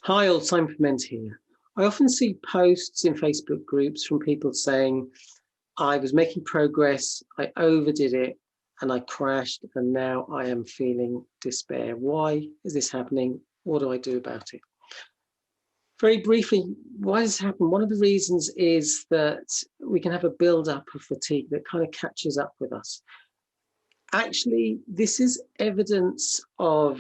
Hi, old Simon Pimenta here. I often see posts in Facebook groups from people saying, I was making progress, I overdid it, and I crashed, and now I am feeling despair. Why is this happening? What do I do about it? Very briefly, why does this happen? One of the reasons is that we can have a build-up of fatigue that kind of catches up with us. Actually, this is evidence of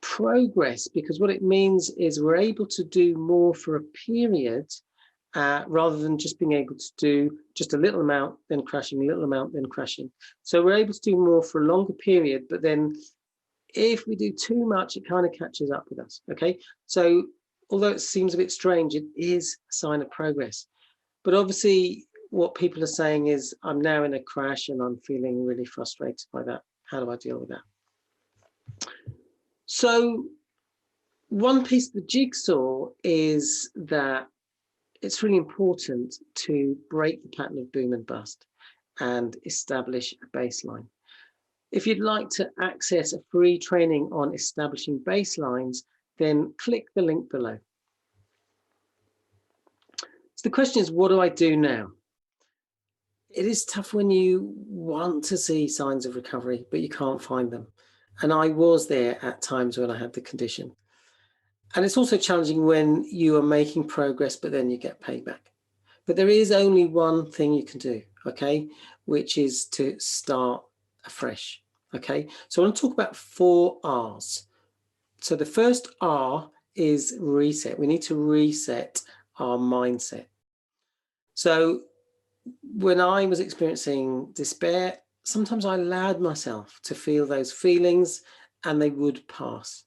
progress, because what it means is we're able to do more for a period rather than just being able to do just a little amount, then crashing, a little amount, then crashing. So we're able to do more for a longer period, but then if we do too much, it kind of catches up with us, okay? So although it seems a bit strange, it is a sign of progress. But obviously what people are saying is, I'm now in a crash and I'm feeling really frustrated by that. How do I deal with that? So one piece of the jigsaw is that it's really important to break the pattern of boom and bust and establish a baseline. If you'd like to access a free training on establishing baselines, then click the link below. So the question is, what do I do now? It is tough when you want to see signs of recovery, but you can't find them. And I was there at times when I had the condition. And it's also challenging when you are making progress, but then you get payback. But there is only one thing you can do, okay, which is to start afresh, okay? So I want to talk about 4 R's. So the first R is reset. We need to reset our mindset. So when I was experiencing despair, sometimes I allowed myself to feel those feelings and they would pass.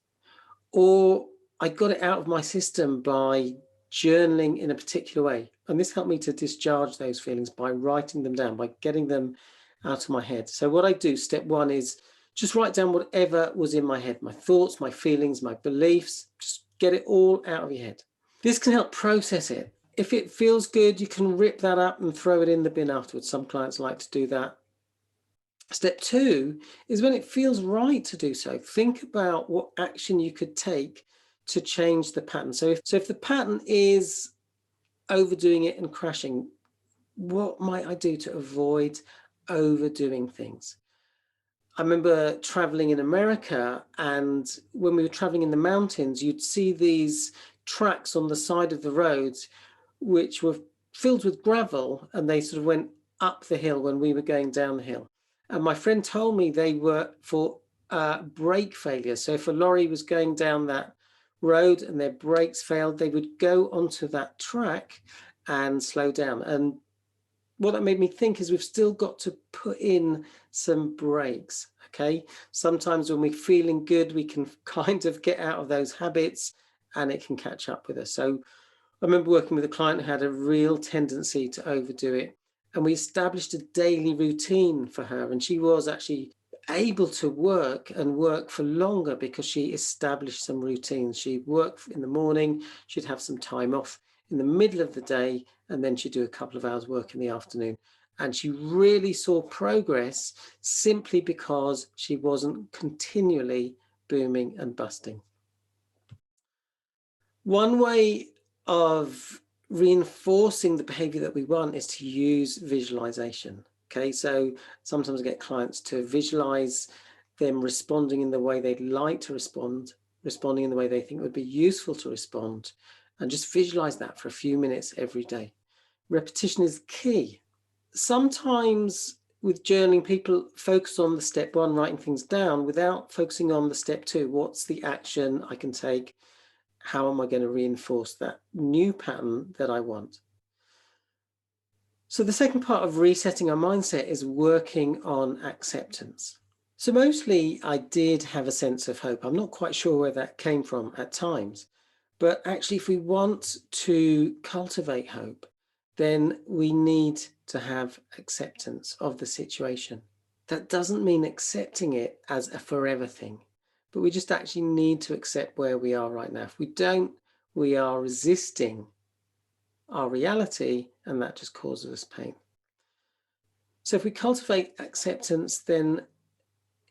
Or I got it out of my system by journaling in a particular way. And this helped me to discharge those feelings by writing them down, by getting them out of my head. So what I do, step 1, is just write down whatever was in my head, my thoughts, my feelings, my beliefs, just get it all out of your head. This can help process it. If it feels good, you can rip that up and throw it in the bin afterwards. Some clients like to do that. Step 2 is when it feels right to do so. Think about what action you could take to change the pattern. So if the pattern is overdoing it and crashing, what might I do to avoid overdoing things? I remember traveling in America, and when we were traveling in the mountains, you'd see these tracks on the side of the roads which were filled with gravel, and they sort of went up the hill when we were going down the hill. And my friend told me they were for brake failure. So if a lorry was going down that road and their brakes failed, they would go onto that track and slow down. And what that made me think is we've still got to put in some brakes, okay? Sometimes when we're feeling good, we can kind of get out of those habits and it can catch up with us. So I remember working with a client who had a real tendency to overdo it, and we established a daily routine for her, and she was actually able to work and work for longer because she established some routines. She'd work in the morning, she'd have some time off in the middle of the day, and then she'd do a couple of hours work in the afternoon. And she really saw progress simply because she wasn't continually booming and busting. One way of reinforcing the behavior that we want is to use visualization. Okay, so sometimes I get clients to visualize them responding in the way they'd like to respond, responding in the way they think would be useful to respond, and just visualize that for a few minutes every day. Repetition is key. Sometimes with journaling, people focus on the step 1, writing things down, without focusing on the step 2. What's the action I can take? How am I going to reinforce that new pattern that I want? So the second part of resetting our mindset is working on acceptance. So mostly I did have a sense of hope. I'm not quite sure where that came from at times, but actually if we want to cultivate hope, then we need to have acceptance of the situation. That doesn't mean accepting it as a forever thing, but we just actually need to accept where we are right now. If we don't, we are resisting our reality, and that just causes us pain. So if we cultivate acceptance, then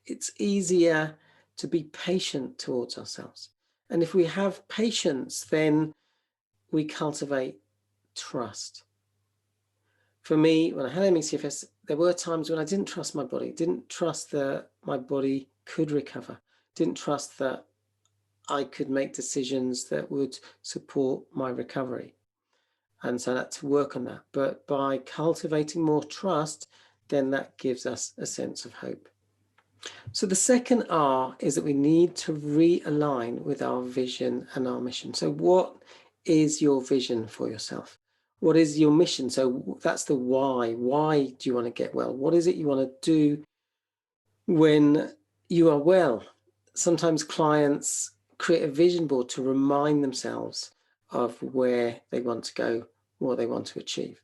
it's easier to be patient towards ourselves. And if we have patience, then we cultivate trust. For me, when I had ME/CFS, there were times when I didn't trust my body, didn't trust that my body could recover, didn't trust that I could make decisions that would support my recovery. And so I had to work on that. But by cultivating more trust, then that gives us a sense of hope. So the second R is that we need to realign with our vision and our mission. So what is your vision for yourself? What is your mission? So that's the why. Why do you want to get well? What is it you want to do when you are well? Sometimes clients create a vision board to remind themselves of where they want to go, what they want to achieve.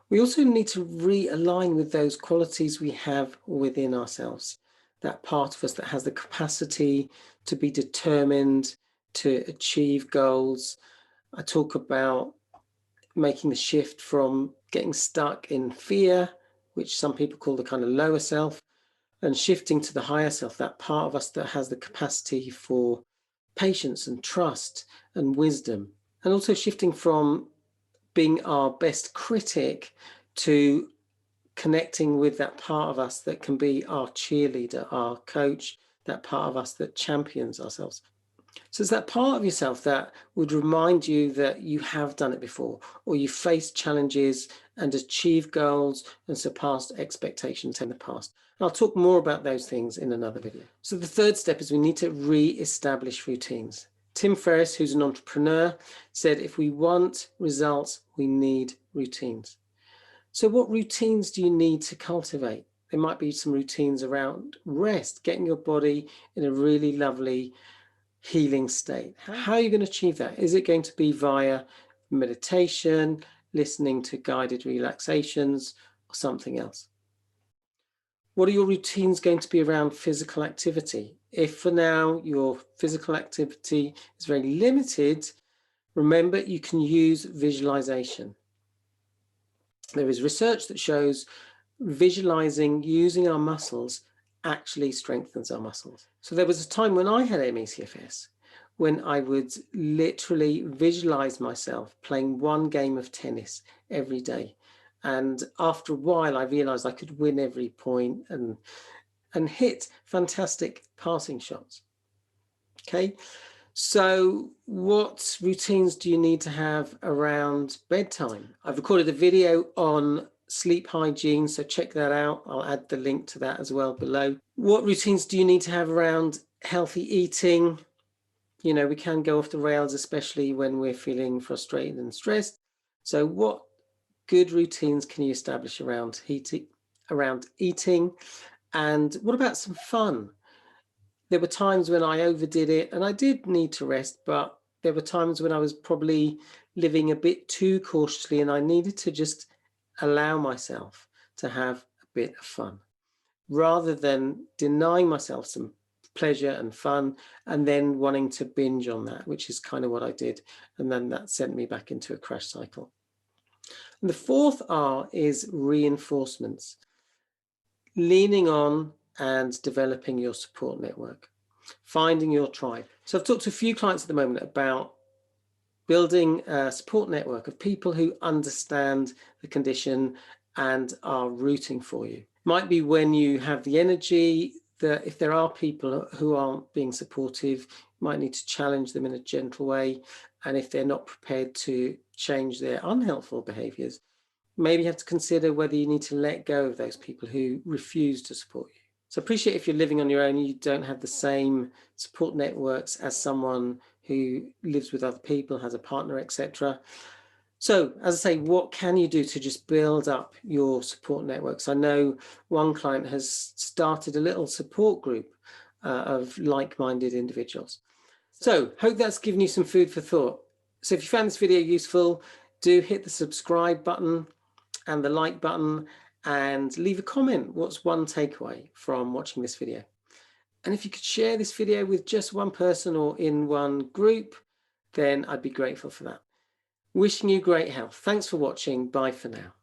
We also need to realign with those qualities we have within ourselves, that part of us that has the capacity to be determined, to achieve goals. I talk about making the shift from getting stuck in fear, which some people call the kind of lower self, and shifting to the higher self, that part of us that has the capacity for patience and trust and wisdom, and also shifting from being our best critic to connecting with that part of us that can be our cheerleader, our coach, that part of us that champions ourselves. So it's that part of yourself that would remind you that you have done it before, or you faced challenges and achieved goals and surpassed expectations in the past. And I'll talk more about those things in another video. So the third step is we need to re-establish routines. Tim Ferriss, who's an entrepreneur, said, if we want results, we need routines. So what routines do you need to cultivate? There might be some routines around rest, getting your body in a really lovely healing state. How are you going to achieve that? Is it going to be via meditation, listening to guided relaxations, or something else? What are your routines going to be around physical activity? If for now your physical activity is very limited, remember you can use visualization. There is research that shows visualizing using our muscles actually strengthens our muscles. So there was a time when I had ME/CFS when I would literally visualize myself playing one game of tennis every day. And after a while, I realized I could win every point and hit fantastic passing shots. Okay, so what routines do you need to have around bedtime? I've recorded a video on sleep hygiene, so check that out. I'll add the link to that as well below. What routines do you need to have around healthy eating? You know, we can go off the rails, especially when we're feeling frustrated and stressed. So what good routines can you establish around eating? And what about some fun? There were times when I overdid it and I did need to rest, but there were times when I was probably living a bit too cautiously and I needed to just allow myself to have a bit of fun rather than denying myself some pleasure and fun and then wanting to binge on that, which is kind of what I did. And then that sent me back into a crash cycle. And the fourth R is reinforcements, leaning on and developing your support network, finding your tribe. So I've talked to a few clients at the moment about building a support network of people who understand the condition and are rooting for you. Might be when you have the energy, that if there are people who aren't being supportive, you might need to challenge them in a gentle way. And if they're not prepared to change their unhelpful behaviors, maybe you have to consider whether you need to let go of those people who refuse to support you. So appreciate if you're living on your own, you don't have the same support networks as someone who lives with other people, has a partner, etc. So as I say, what can you do to just build up your support networks? I know one client has started a little support group of like-minded individuals. So hope that's given you some food for thought. So if you found this video useful, do hit the subscribe button and the like button and leave a comment. What's one takeaway from watching this video? And if you could share this video with just one person or in one group, then I'd be grateful for that. Wishing you great health. Thanks for watching. Bye for now.